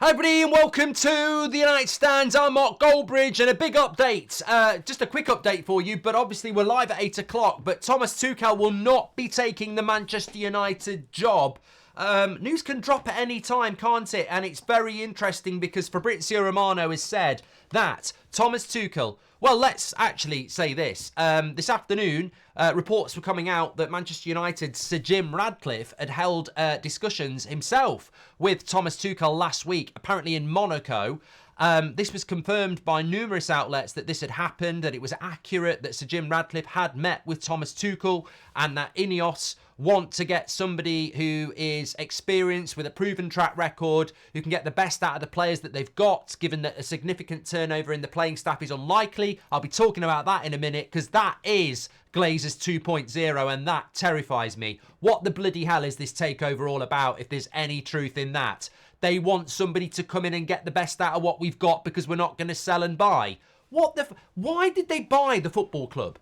Hi everybody and welcome to the United Stands. I'm Mark Goldbridge and a big update. Just a quick update for you, but obviously we're live at 8 o'clock. But Thomas Tuchel will not be taking the Manchester United job. News can drop at any time, can't it? And it's very interesting because Fabrizio Romano has said that Thomas Tuchel... Well, let's actually say this. This afternoon, reports were coming out that Manchester United's Sir Jim Ratcliffe had held discussions himself with Thomas Tuchel last week, apparently in Monaco. This was confirmed by numerous outlets that this had happened, that it was accurate, that Sir Jim Ratcliffe had met with Thomas Tuchel, and that Ineos want to get somebody who is experienced with a proven track record, who can get the best out of the players that they've got, given that a significant turnover in the playing staff is unlikely. I'll be talking about that in a minute, because that is Glazers 2.0, and that terrifies me. What the bloody hell is this takeover all about, if there's any truth in that? They want somebody to come in and get the best out of what we've got because we're not going to sell and buy. Why did they buy the football club?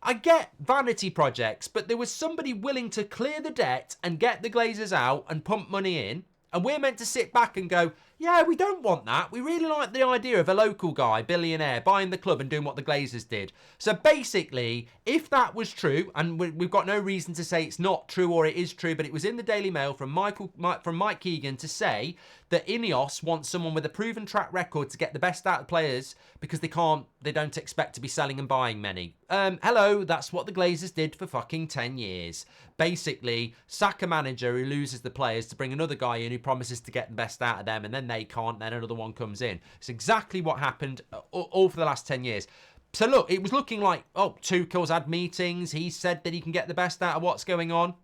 I get vanity projects, but there was somebody willing to clear the debt and get the Glazers out and pump money in. And we're meant to sit back and go, yeah, we don't want that. We really like the idea of a local guy, billionaire, buying the club and doing what the Glazers did. So basically, if that was true, and we've got no reason to say it's not true or it is true, but it was in the Daily Mail from Mike Keegan to say that Ineos wants someone with a proven track record to get the best out of players because they don't expect to be selling and buying many. Hello, that's what the Glazers did for fucking 10 years. Basically, sack a manager who loses the players to bring another guy in who promises to get the best out of them, and then they can't, then another one comes in. It's exactly what happened all for the last 10 years. So look, it was looking like, Tuchel's had meetings, he said that he can get the best out of what's going on.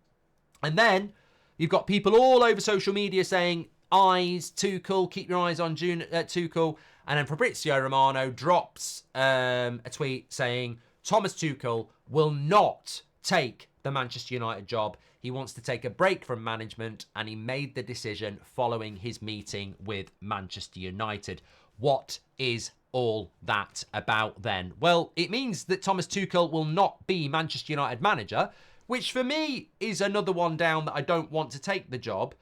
And then you've got people all over social media saying, eyes, Tuchel, keep your eyes on Tuchel. And then Fabrizio Romano drops a tweet saying, Thomas Tuchel will not take the Manchester United job. He wants to take a break from management, and he made the decision following his meeting with Manchester United. What is all that about then? Well, it means that Thomas Tuchel will not be Manchester United manager, which for me is another one down that I don't want to take the job.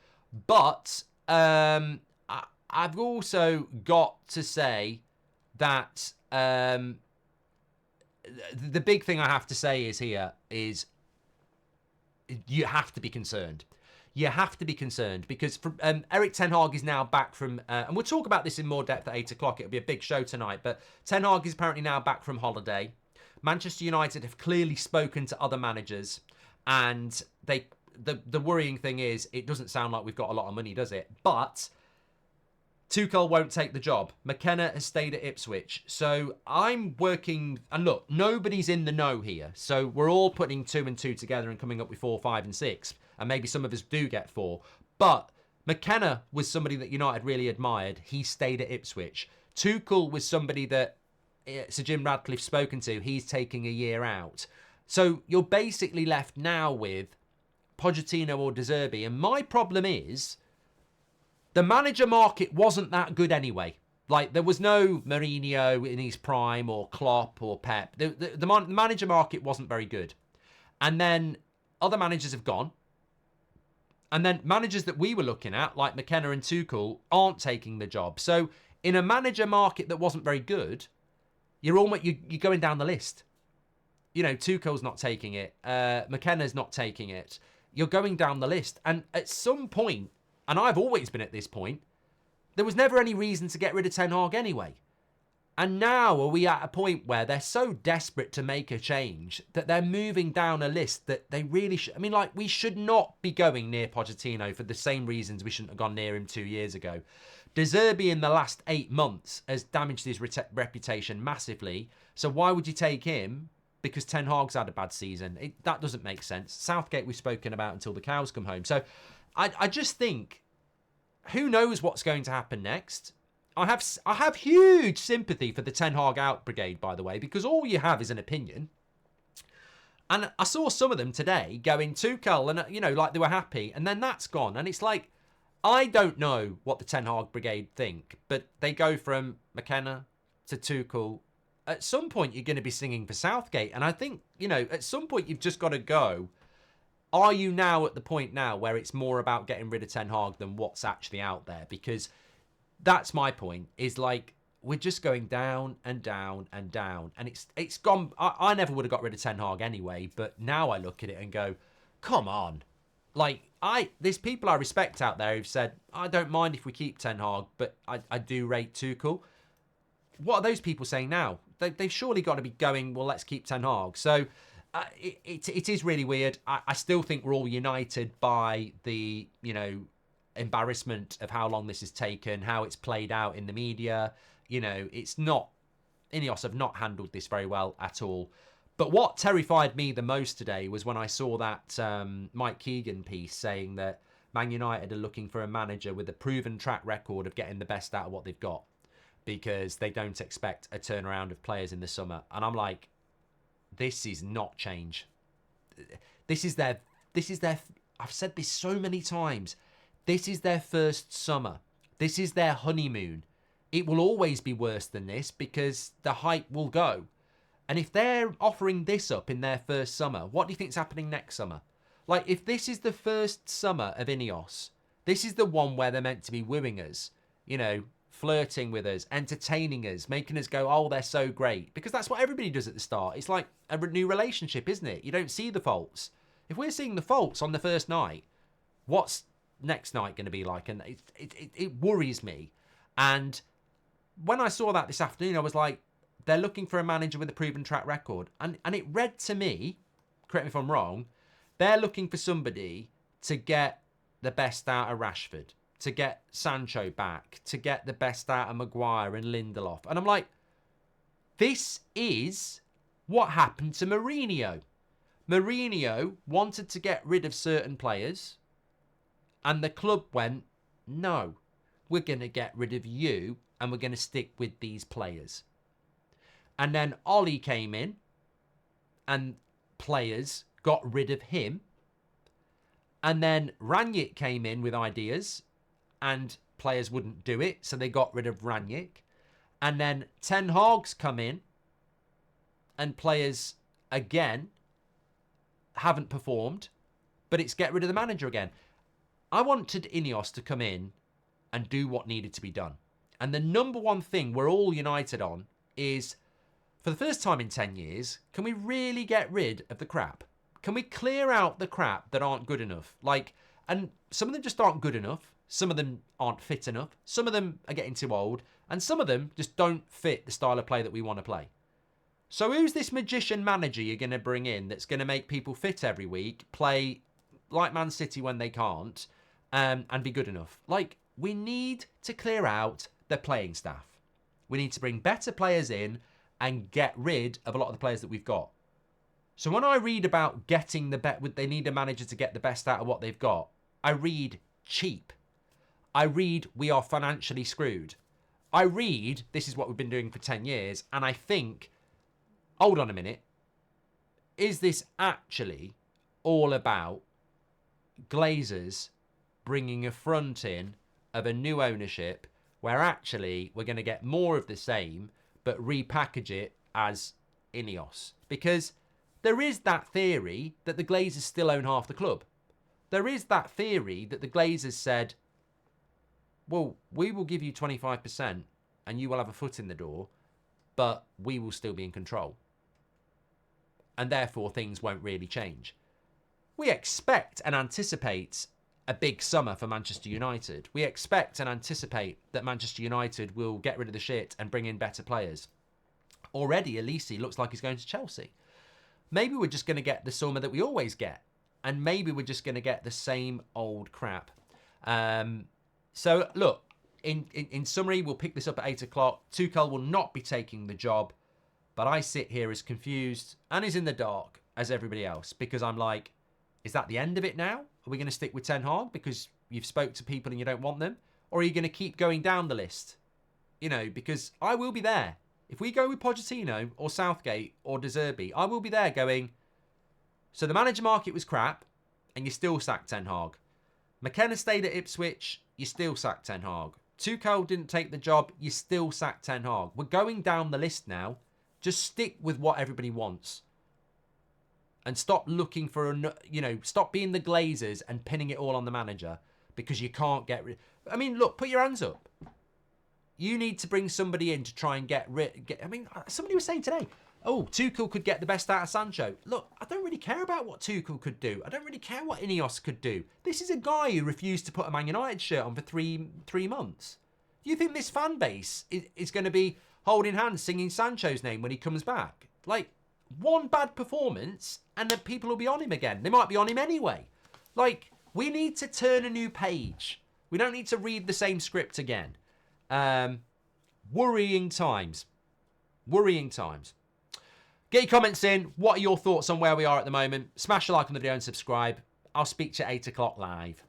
But I've also got to say that the big thing I have to say is you have to be concerned. You have to be concerned because Erik Ten Hag is now back from, and we'll talk about this in more depth at 8 o'clock. It'll be a big show tonight, but Ten Hag is apparently now back from holiday. Manchester United have clearly spoken to other managers, and the worrying thing is it doesn't sound like we've got a lot of money, does it? But Tuchel won't take the job. McKenna has stayed at Ipswich. So I'm working... And look, nobody's in the know here. So we're all putting 2 and 2 together and coming up with 4, 5 and 6. And maybe some of us do get 4. But McKenna was somebody that United really admired. He stayed at Ipswich. Tuchel was somebody that Sir Jim Ratcliffe's spoken to. He's taking a year out. So you're basically left now with Pochettino or De Zerbi. And my problem is... the manager market wasn't that good anyway. Like, there was no Mourinho in his prime or Klopp or Pep. The manager market wasn't very good. And then other managers have gone. And then managers that we were looking at, like McKenna and Tuchel, aren't taking the job. So in a manager market that wasn't very good, you're going down the list. You know, Tuchel's not taking it. McKenna's not taking it. You're going down the list. And at some point... and I've always been at this point, there was never any reason to get rid of Ten Hag anyway. And now are we at a point where they're so desperate to make a change that they're moving down a list that they really should... I mean, like, we should not be going near Pochettino for the same reasons we shouldn't have gone near him 2 years ago. De Zerbi in the last 8 months has damaged his reputation massively. So why would you take him? Because Ten Hag's had a bad season. That doesn't make sense. Southgate we've spoken about until the cows come home. So I just think... who knows what's going to happen next? I have huge sympathy for the Ten Hag out brigade, by the way, because all you have is an opinion. And I saw some of them today going Tuchel and, like they were happy, and then that's gone. And it's like, I don't know what the Ten Hag brigade think, but they go from McKenna to Tuchel. At some point, you're going to be singing for Southgate. And I think, at some point, you've just got to go... are you now at the point now where it's more about getting rid of Ten Hag than what's actually out there? Because that's my point, is like, we're just going down and down and down. And it's gone. I never would have got rid of Ten Hag anyway, but now I look at it and go, come on. Like, there's people I respect out there who've said, I don't mind if we keep Ten Hag, but I do rate Tuchel. What are those people saying now? They've surely got to be going, well, let's keep Ten Hag. So it is really weird. I still think we're all united by the, embarrassment of how long this has taken, how it's played out in the media. It's not, Ineos have not handled this very well at all. But what terrified me the most today was when I saw that Mike Keegan piece saying that Man United are looking for a manager with a proven track record of getting the best out of what they've got, because they don't expect a turnaround of players in the summer. And I'm like, this is not change. This is their, I've said this so many times. This is their first summer. This is their honeymoon. It will always be worse than this because the hype will go. And if they're offering this up in their first summer, what do you think's happening next summer? Like, if this is the first summer of Ineos, this is the one where they're meant to be wooing us, flirting with us, entertaining us, making us go, oh, they're so great. Because that's what everybody does at the start. It's like a new relationship, isn't it? You don't see the faults. If we're seeing the faults on the first night, what's next night going to be like? And it worries me. And when I saw that this afternoon, I was like, they're looking for a manager with a proven track record. And it read to me, correct me if I'm wrong, they're looking for somebody to get the best out of Rashford, to get Sancho back, to get the best out of Maguire and Lindelof. And I'm like, this is what happened to Mourinho. Mourinho wanted to get rid of certain players, and the club went, no, we're going to get rid of you, and we're going to stick with these players. And then Ollie came in, and players got rid of him. And then Ranić came in with ideas, and players wouldn't do it, so they got rid of Ranić. And then Ten Hag's come in, and players, again, haven't performed, but it's get rid of the manager again. I wanted Ineos to come in and do what needed to be done. And the number one thing we're all united on is, for the first time in 10 years, can we really get rid of the crap? Can we clear out the crap that aren't good enough? And some of them just aren't good enough. Some of them aren't fit enough. Some of them are getting too old. And some of them just don't fit the style of play that we want to play. So who's this magician manager you're going to bring in that's going to make people fit every week, play like Man City when they can't, and be good enough? We need to clear out the playing staff. We need to bring better players in and get rid of a lot of the players that we've got. So when I read about getting they need a manager to get the best out of what they've got, I read cheap. I read we are financially screwed. I read this is what we've been doing for 10 years, and I think, hold on a minute, is this actually all about Glazers bringing a front in of a new ownership where actually we're going to get more of the same but repackage it as Ineos? Because there is that theory that the Glazers still own half the club. There is that theory that the Glazers said, well, we will give you 25% and you will have a foot in the door, but we will still be in control. And therefore things won't really change. We expect and anticipate a big summer for Manchester United. We expect and anticipate that Manchester United will get rid of the shit and bring in better players. Already, Elise looks like he's going to Chelsea. Maybe we're just going to get the summer that we always get. And maybe we're just going to get the same old crap. So, look, in summary, we'll pick this up at 8 o'clock. Tuchel will not be taking the job. But I sit here as confused and as in the dark as everybody else. Because I'm like, is that the end of it now? Are we going to stick with Ten Hag because you've spoke to people and you don't want them? Or are you going to keep going down the list? Because I will be there. If we go with Pochettino or Southgate or De Zerbi, I will be there going, so the manager market was crap and you still sacked Ten Hag. McKenna stayed at Ipswich, you still sacked Ten Hag. Tuchel didn't take the job, you still sacked Ten Hag. We're going down the list now. Just stick with what everybody wants. And stop looking for, stop being the Glazers and pinning it all on the manager because you can't get rid. I mean, look, put your hands up. You need to bring somebody in to try and get I mean, somebody was saying today, oh, Tuchel could get the best out of Sancho. Look, I don't really care about what Tuchel could do. I don't really care what Ineos could do. This is a guy who refused to put a Man United shirt on for three months. Do you think this fan base is going to be holding hands singing Sancho's name when he comes back? Like, one bad performance and then people will be on him again. They might be on him anyway. Like, we need to turn a new page. We don't need to read the same script again. Worrying times. Worrying times. Get your comments in. What are your thoughts on where we are at the moment? Smash a like on the video and subscribe. I'll speak to you at 8 o'clock live.